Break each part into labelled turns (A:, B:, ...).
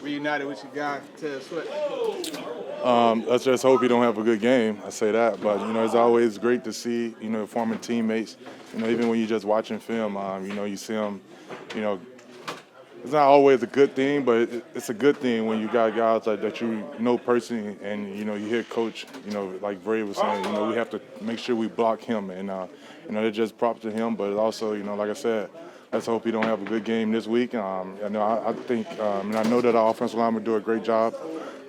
A: reunited with your guy, Ted Sweat?
B: Let's just hope he don't have a good game. I say that, but it's always great to see former teammates. Even when you're just watching film, you see them. You know, it's not always a good thing, but it's a good thing when you got guys like that you know personally, and you hear Coach, like Bray was saying, we have to make sure we block him, and they're just props to him, but also, like I said. Let's hope he don't have a good game this week. I think, and I know that our offensive linemen do a great job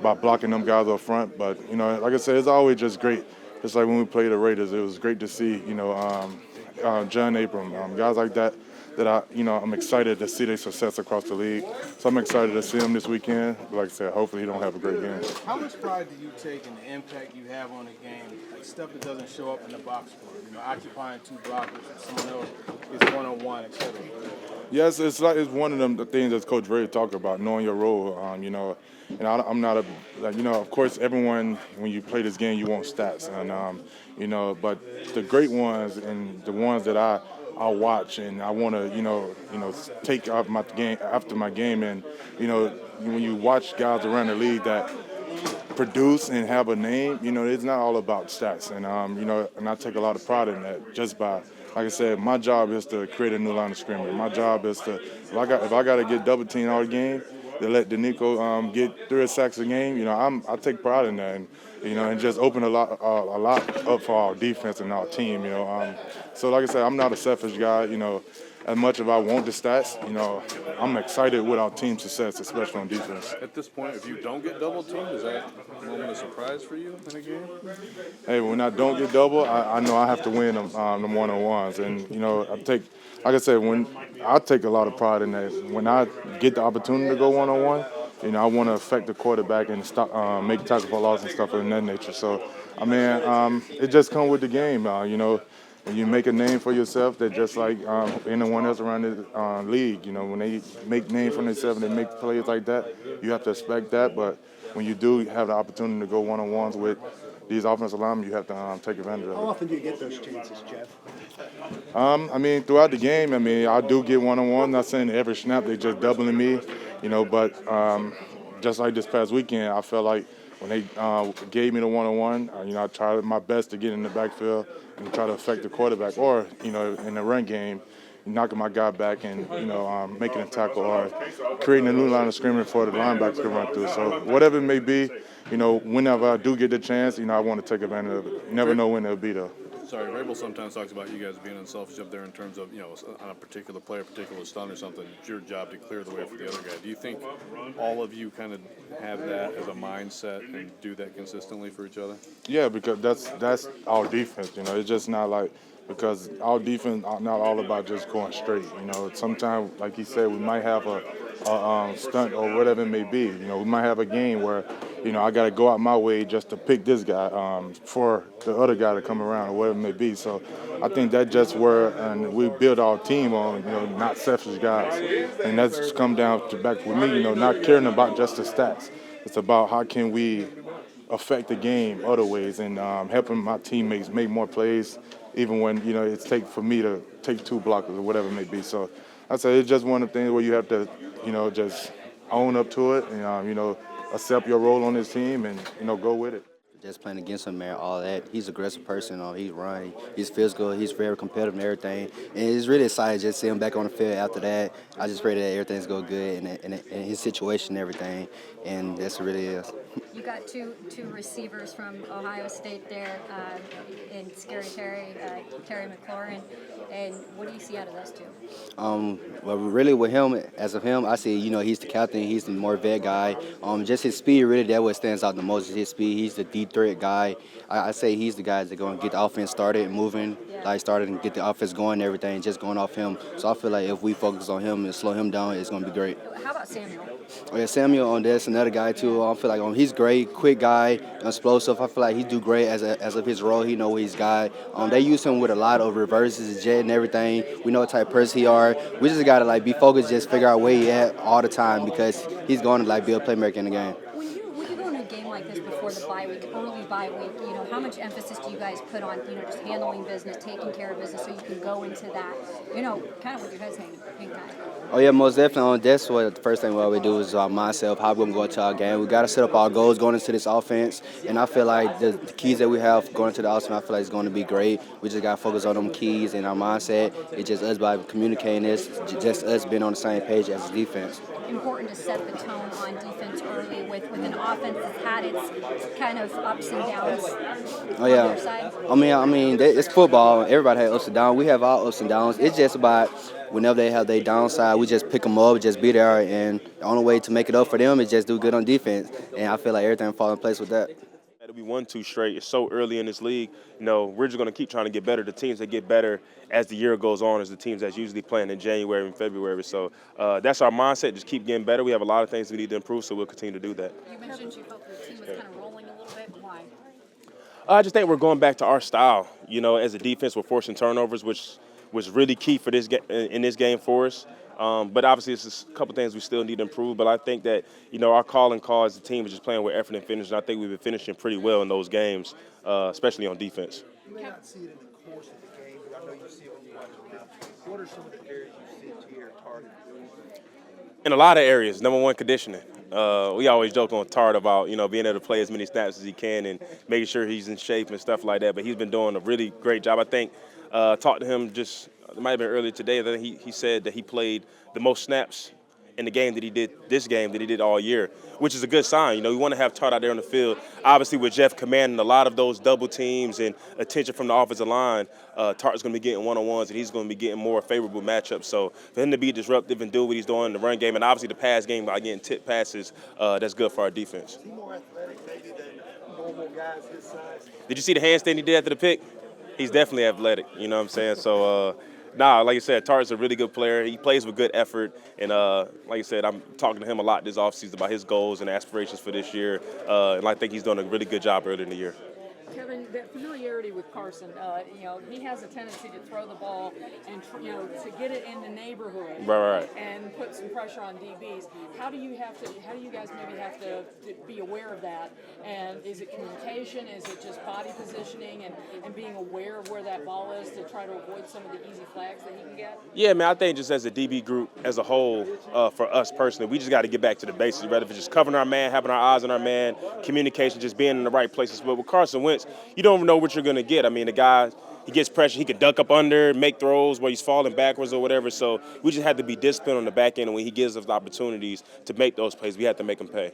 B: by blocking them guys up front. But like I said, it's always just great. Just like when we played the Raiders, it was great to see. John Abram, guys like that. I'm excited to see their success across the league. So I'm excited to see him this weekend. But like I said, hopefully he don't have a great game.
A: How much pride do you take in the impact you have on the game, like stuff that doesn't show up in the box score? Occupying two blockers, someone else is one-on-one, etc.
B: Yes, it's one of them the things that Coach Ray talked about, knowing your role. And I'm not of course, everyone when you play this game, you want stats, and but the great ones and the ones that I watch and I want to take off my game after my game, and when you watch guys around the league that produce and have a name, it's not all about stats, and and I take a lot of pride in that. Just by, like I said, my job is to create a new line of scrimmage. My job is to, if I got to get double teamed all game, to let Danico get 3 sacks a game, I take pride in that, and and just open a lot up for our defense and our team, So like I said, I'm not a selfish guy, as much as I want the stats, I'm excited with our team success, especially on defense.
C: At this point, if you don't get double teamed, is that a moment of surprise for you in a game?
B: Hey, when I don't get double, I know I have to win them one-on-ones, and I take, like I said, I take a lot of pride in that. When I get the opportunity to go one-on-one, I want to affect the quarterback and stop, make tackle for loss and stuff of that nature. So, it just comes with the game. When you make a name for yourself, that just like anyone else around the league, when they make names for themselves and they make plays like that, you have to expect that. But when you do have the opportunity to go one-on-ones with these offensive linemen, you have to take advantage of it.
D: How often do you get those chances, Jeff?
B: Throughout the game, I do get one-on-one. Not saying every snap they're just doubling me, but just like this past weekend, I felt like when they gave me the one-on-one, I tried my best to get in the backfield and try to affect the quarterback, or in the run game, knocking my guy back and making a tackle or creating a new line of scrimmage for the linebackers to run through. So whatever it may be, whenever I do get the chance, I want to take advantage of it. You never know when it'll be though.
C: Sorry, Rabel sometimes talks about you guys being unselfish up there in terms of, on a particular player, particular stunt or something, it's your job to clear the way for the other guy. Do you think all of you kind of have that as a mindset and do that consistently for each other?
B: Yeah, because that's our defense. It's just not like, because our defense are not all about just going straight. Sometimes, like he said, we might have a stunt or whatever it may be. We might have a game where, I got to go out my way just to pick this guy for the other guy to come around or whatever it may be. So I think that's just where we build our team on, not selfish guys. And that's come down to back with me, not caring about just the stats. It's about how can we affect the game other ways and helping my teammates make more plays, even when, it's take for me to take 2 blockers or whatever it may be. So I say it's just one of the things where you have to, just own up to it and, accept your role on this team and, go with it.
E: Just playing against him, man, all that. He's an aggressive person. He's running. He's physical. He's very competitive and everything. And it's really exciting just to see him back on the field after that. I just pray that everything's go good in his situation and everything. And that's what it really is.
F: You got two receivers from Ohio State there in Scary Terry McLaurin. And what do you see out of those two?
E: Well, really with him, as of him, I see, he's the captain. He's the more vet guy. Just his speed, really, that what stands out the most is his speed. He's the deep threat guy. I say he's the guy that's going to get the offense started, moving, started and get the offense going and everything, just going off him. So I feel like if we focus on him and slow him down, it's going to be great.
F: How about Samuel?
E: Oh, yeah, Samuel on this, another guy too. I feel like he's great, quick guy, explosive. I feel like he do great as of his role. He know what he's got. They use him with a lot of reverses, jet and everything. We know what type of person he are. We just gotta be focused, just figure out where he at all the time because he's going to be a playmaker in the game.
F: When you go into a game like this before the bye week, early bye week, you know, how much emphasis do you guys put on, you know, just handling business, taking care of business so you can go into that, you know, kind of with your heads hanging high?
E: Oh yeah, most definitely. That's what the first thing we always do is our mindset, how we're gonna go into our game. We gotta set up our goals going into this offense, and I feel like the keys that we have going into the offense, I feel like it's going to be great. We just gotta focus on them keys and our mindset. It's just us by communicating this, just us being on the same page as a defense.
F: Important to set the tone on defense early with an offense that's had its kind of ups and downs
E: Oh
F: on
E: yeah.
F: their side.
E: I mean, it's football. Everybody has ups and downs. We have our ups and downs. It's just about whenever they have their downside, we just pick them up, just be there, and the only way to make it up for them is just do good on defense. And I feel like everything fall in place with that.
G: We won 2 straight. It's so early in this league. You know, we're just going to keep trying to get better. The teams that get better as the year goes on is the teams that's usually playing in January and February. So that's our mindset, just keep getting better. We have a lot of things we need to improve, so we'll continue to do that.
F: You mentioned you felt the team was kind of rolling a little bit. Why?
G: I just think we're going back to our style. You know, as a defense, we're forcing turnovers, which was really key for in this game for us. But obviously, it's just a couple things we still need to improve. But I think that, you know, our calling call as a team is just playing with effort and finish. And I think we've been finishing pretty well in those games, especially on defense.
D: You may not see it in the course of the game, but I know you see it when you watch it now. What are some of the areas you see to your target?
G: In a lot of areas, number one, conditioning. We always joke on Tart about, you know, being able to play as many snaps as he can and making sure he's in shape and stuff like that. But he's been doing a really great job. I think talked to him just, it might have been earlier today, that he said that he played the most snaps in the game that he did, this game that he did all year, which is a good sign. You know, we want to have Tart out there on the field. Obviously, with Jeff commanding a lot of those double teams and attention from the offensive line, Tart's going to be getting one-on-ones, and he's going to be getting more favorable matchups. So for him to be disruptive and do what he's doing in the run game, and obviously the pass game by getting tip passes, that's good for our defense.
D: Is he more athletic maybe than normal guys his size?
G: Did you see the handstand he did after the pick? He's definitely athletic, you know what I'm saying? So, like I said, Tart's a really good player. He plays with good effort. And like I said, I'm talking to him a lot this offseason about his goals and aspirations for this year. And I think he's done a really good job earlier in the year.
H: Kevin, that familiarity with Carson, you know, he has a tendency to throw the ball and, you know, to get it in the neighborhood
G: Right.
H: and put some pressure on DBs. How do you guys maybe have to be aware of that? And is it communication? Is it just body positioning and being aware of where that ball is to try to avoid some of the easy flags that he can get?
G: Yeah, man, I think just as a DB group as a whole, for us personally, we just got to get back to the basics, rather than just covering our man, having our eyes on our man, communication, just being in the right places. But with Carson Wentz, you don't know what you're going to get. I mean, the guy, he gets pressure. He could duck up under, make throws where he's falling backwards or whatever. So we just have to be disciplined on the back end. And when he gives us the opportunities to make those plays, we have to make them pay.